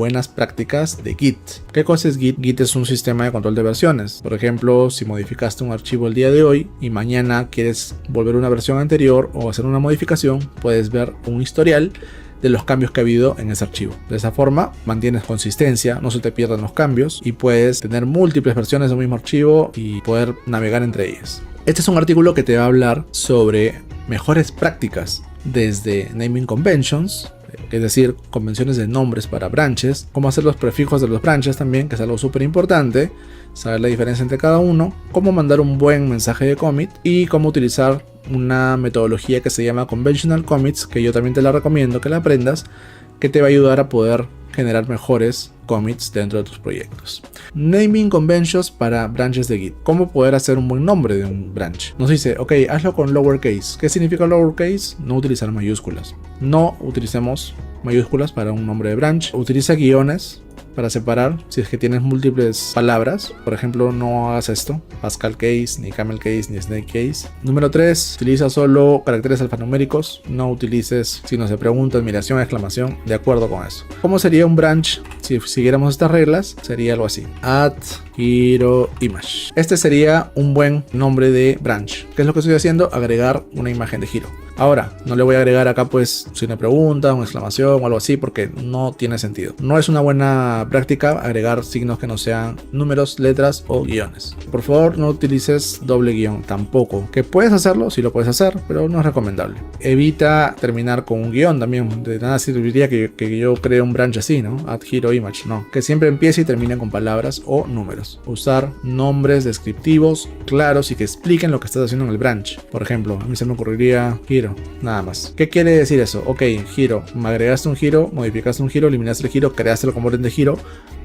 buenas prácticas de Git. ¿Qué cosa es Git? Git es un sistema de control de versiones. Por ejemplo, si modificaste un archivo el día de hoy y mañana quieres volver a una versión anterior o hacer una modificación, puedes ver un historial de los cambios que ha habido en ese archivo. De esa forma mantienes consistencia, no se te pierdan los cambios y puedes tener múltiples versiones de un mismo archivo y poder navegar entre ellas. Este es un artículo que te va a hablar sobre mejores prácticas desde naming conventions, es decir, convenciones de nombres para branches, cómo hacer los prefijos de los branches también, que es algo súper importante, saber la diferencia entre cada uno, cómo mandar un buen mensaje de commit y cómo utilizar una metodología que se llama conventional commits, que yo también te la recomiendo que la aprendas, que te va a ayudar a poder generar mejores commits dentro de tus proyectos. Naming conventions para branches de Git. ¿Cómo poder hacer un buen nombre de un branch? Nos dice, ok, hazlo con lowercase. ¿Qué significa lowercase? No utilizar mayúsculas. No utilicemos mayúsculas para un nombre de branch. Utiliza guiones para separar si es que tienes múltiples palabras. Por ejemplo, no hagas esto: Pascal case, ni camel case, ni snake case. Número 3, utiliza solo caracteres alfanuméricos. No utilices signos de pregunta, admiración, exclamación. De acuerdo con eso. ¿Cómo sería un branch si siguiéramos estas reglas? Sería algo así: add hero image. Este sería un buen nombre de branch. ¿Qué es lo que estoy haciendo? Agregar una imagen de hero. Ahora, no le voy a agregar acá pues signo de pregunta, una exclamación o algo así, porque no tiene sentido. No es una buena práctica agregar signos que no sean números, letras o guiones. Por favor, no utilices doble guión tampoco. Que puedes hacerlo, sí lo puedes hacer, pero no es recomendable. Evita terminar con un guión también. De nada serviría que yo cree un branch así, ¿no? Add hero image, no. Que siempre empiece y termine con palabras o números. Usar nombres descriptivos, claros y que expliquen lo que estás haciendo en el branch. Por ejemplo, a mí se me ocurriría hero, nada más. ¿Qué quiere decir eso? Ok, hero, me agregaste un hero, modificaste un hero, eliminaste el hero, creaste el componente de hero.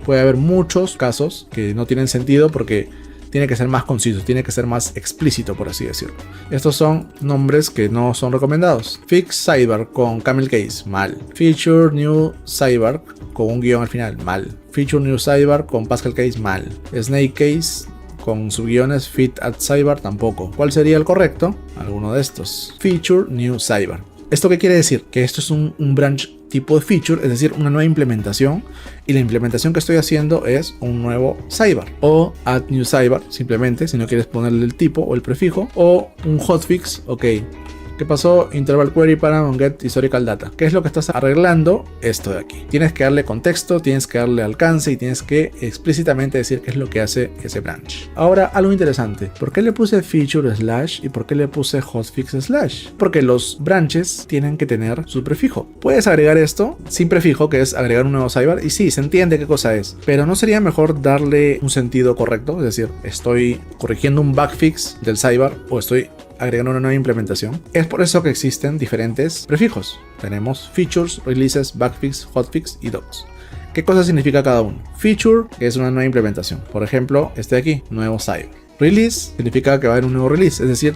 Puede haber muchos casos que no tienen sentido porque tiene que ser más conciso, tiene que ser más explícito, por así decirlo. Estos son nombres que no son recomendados. Fix sidebar con camel case, mal. Feature new sidebar con un guión al final, mal. Feature new sidebar con Pascal case, mal. Snake case con subguiones fit at sidebar, tampoco. ¿Cuál sería el correcto? Alguno de estos. Feature new sidebar. ¿Esto qué quiere decir? Que esto es un branch tipo de feature, es decir, una nueva implementación, y la implementación que estoy haciendo es un nuevo sidebar, o add new sidebar simplemente, si no quieres ponerle el tipo o el prefijo, o un hotfix. Ok, ¿qué pasó? Interval query para onGet historical data. ¿Qué es lo que estás arreglando? Esto de aquí. Tienes que darle contexto, tienes que darle alcance y tienes que explícitamente decir qué es lo que hace ese branch. Ahora, algo interesante. ¿Por qué le puse feature slash y por qué le puse hotfix slash? Porque los branches tienen que tener su prefijo. Puedes agregar esto sin prefijo, que es agregar un nuevo sidebar, y sí, se entiende qué cosa es. Pero ¿no sería mejor darle un sentido correcto? Es decir, estoy corrigiendo un bugfix del sidebar o estoy agregando una nueva implementación. Es por eso que existen diferentes prefijos. Tenemos features, releases, bugfix, hotfix y docs. ¿Qué cosa significa cada uno? Feature, que es una nueva implementación. Por ejemplo, este de aquí, nuevo sidebar. Release significa que va a haber un nuevo release, es decir,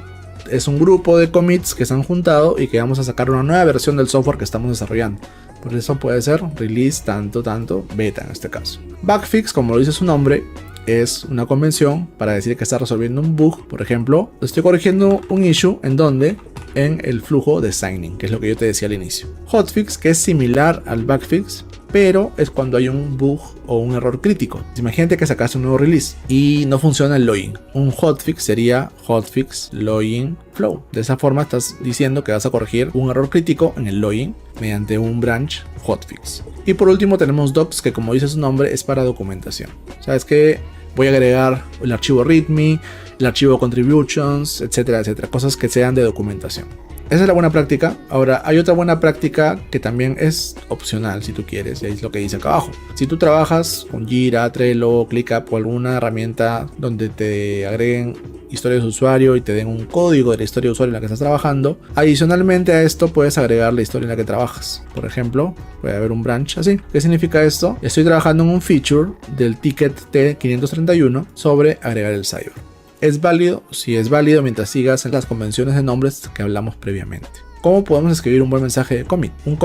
es un grupo de commits que se han juntado y que vamos a sacar una nueva versión del software que estamos desarrollando. Por eso puede ser release tanto, beta en este caso. Bugfix, como lo dice su nombre, es una convención para decir que está resolviendo un bug. Por ejemplo, estoy corrigiendo un issue en el flujo de signing, que es lo que yo te decía al inicio. Hotfix, que es similar al bugfix, pero es cuando hay un bug o un error crítico. Imagínate que sacaste un nuevo release y no funciona el login. Un hotfix sería hotfix login flow. De esa forma estás diciendo que vas a corregir un error crítico en el login mediante un branch hotfix. Y por último tenemos docs, que como dice su nombre es para documentación. ¿Sabes qué? Voy a agregar el archivo readme, el archivo contributions, etcétera, etcétera. Cosas que sean de documentación. Esa es la buena práctica. Ahora, hay otra buena práctica que también es opcional si tú quieres, y ahí es lo que dice acá abajo. Si tú trabajas con Jira, Trello, ClickUp o alguna herramienta donde te agreguen historias de usuario y te den un código de la historia de usuario en la que estás trabajando, adicionalmente a esto puedes agregar la historia en la que trabajas. Por ejemplo, puede haber un branch así. ¿Qué significa esto? Estoy trabajando en un feature del ticket T531 sobre agregar el sidebar. ¿Es válido? Sí, es válido mientras sigas en las convenciones de nombres que hablamos previamente. ¿Cómo podemos escribir un buen mensaje de commit? Un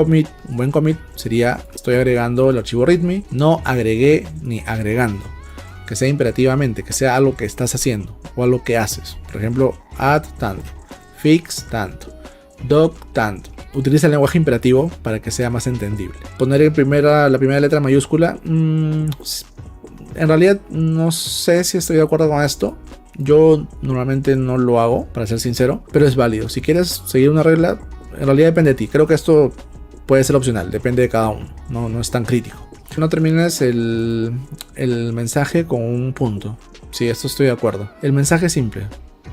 buen commit sería: estoy agregando el archivo readme, no agregué ni agregando. Que sea imperativamente, que sea algo que estás haciendo o algo que haces. Por ejemplo, add tanto, fix tanto, doc tanto. utiliza el lenguaje imperativo para que sea más entendible. Poner la primera letra mayúscula, en realidad no sé si estoy de acuerdo con esto. Yo normalmente no lo hago, para ser sincero, pero es válido. Si quieres seguir una regla, en realidad depende de ti. Creo que esto puede ser opcional, depende de cada uno, no es tan crítico. No termines el mensaje con un punto. Sí, esto estoy de acuerdo. El mensaje es simple.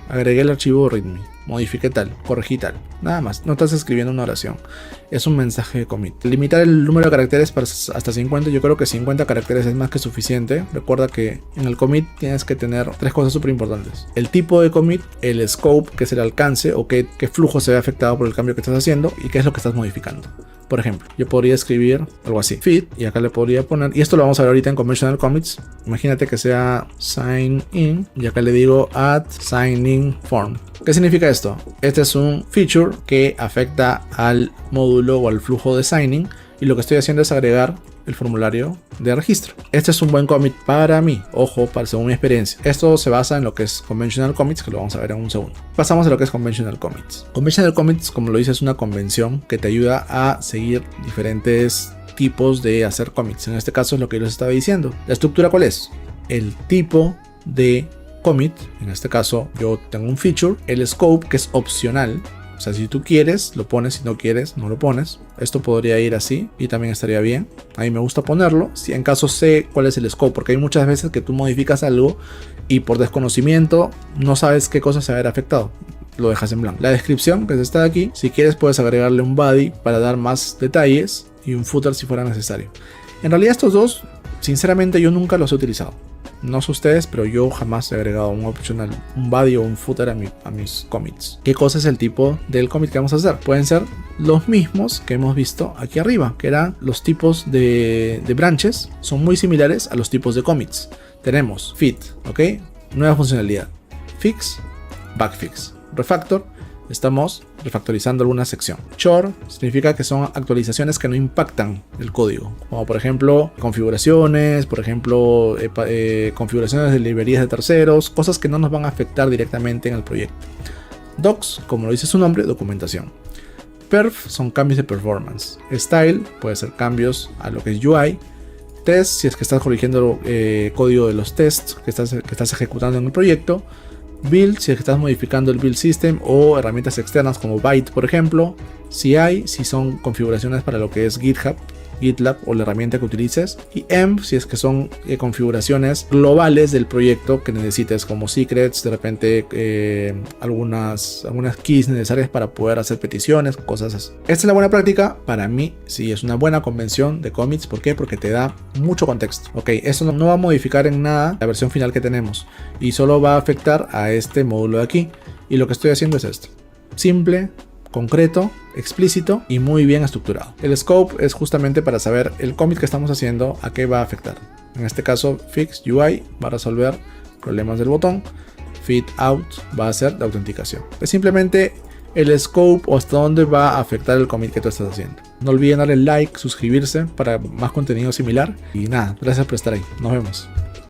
Agregué el archivo readme, modifiqué tal, corregí tal. Nada más, no estás escribiendo una oración. Es un mensaje de commit. Limitar el número de caracteres hasta 50. Yo creo que 50 caracteres es más que suficiente. Recuerda que en el commit tienes que tener 3 cosas súper importantes. El tipo de commit, el scope, que es el alcance o qué flujo se ve afectado por el cambio que estás haciendo y qué es lo que estás modificando. Por ejemplo, yo podría escribir algo así, feed, y acá le podría poner, y esto lo vamos a ver ahorita en conventional commits. Imagínate que sea sign in, y acá le digo add sign in form. ¿Qué significa esto? Este es un feature que afecta al módulo o al flujo de signing, y lo que estoy haciendo es agregar el formulario de registro. Este es un buen commit para mí, ojo, según mi experiencia. Esto se basa en lo que es conventional commits, que lo vamos a ver en un segundo. Pasamos a lo que es conventional commits. Conventional commits, como lo dice, es una convención que te ayuda a seguir diferentes tipos de hacer commits. En este caso es lo que yo les estaba diciendo. ¿La estructura cuál es? El tipo de commit, en este caso yo tengo un feature, el scope, que es opcional. O sea, si tú quieres, lo pones, si no quieres, no lo pones. Esto podría ir así y también estaría bien. A mí me gusta ponerlo, si en caso sé cuál es el scope, porque hay muchas veces que tú modificas algo y por desconocimiento no sabes qué cosa se va a ver afectado. Lo dejas en blanco. La descripción, que es esta de aquí, si quieres puedes agregarle un body para dar más detalles y un footer si fuera necesario. En realidad estos dos, sinceramente yo nunca los he utilizado. No sé ustedes, pero yo jamás he agregado un optional, un body o un footer a mis commits. ¿Qué cosa es el tipo del commit que vamos a hacer? Pueden ser los mismos que hemos visto aquí arriba, que eran los tipos de branches. Son muy similares a los tipos de commits. Tenemos fit, ¿ok? Nueva funcionalidad. Fix, backfix. Refactor, estamos refactorizando alguna sección. Chore significa que son actualizaciones que no impactan el código, como por ejemplo configuraciones, configuraciones de librerías de terceros, cosas que no nos van a afectar directamente en el proyecto. Docs, como lo dice su nombre, documentación. Perf son cambios de performance. Style puede ser cambios a lo que es UI. Test, si es que estás corrigiendo código de los tests que estás ejecutando en el proyecto. Build, si es que estás modificando el build system o herramientas externas como Byte, por ejemplo. CI, si son configuraciones para lo que es GitHub, GitLab o la herramienta que utilices. Y Env, si es que son configuraciones globales del proyecto que necesites, como secrets, de repente algunas keys necesarias para poder hacer peticiones, cosas así. Esta es la buena práctica. Para mí, sí, es una buena convención de commits. ¿Por qué? Porque te da mucho contexto. Ok, esto no va a modificar en nada la versión final que tenemos y solo va a afectar a este módulo de aquí. Y lo que estoy haciendo es esto. Simple, concreto, explícito y muy bien estructurado. El scope es justamente para saber el commit que estamos haciendo a qué va a afectar. En este caso, fix UI va a resolver problemas del botón. Feed out va a ser de autenticación. Es simplemente el scope o hasta dónde va a afectar el commit que tú estás haciendo. No olviden darle like, suscribirse para más contenido similar. Y nada, gracias por estar ahí. Nos vemos.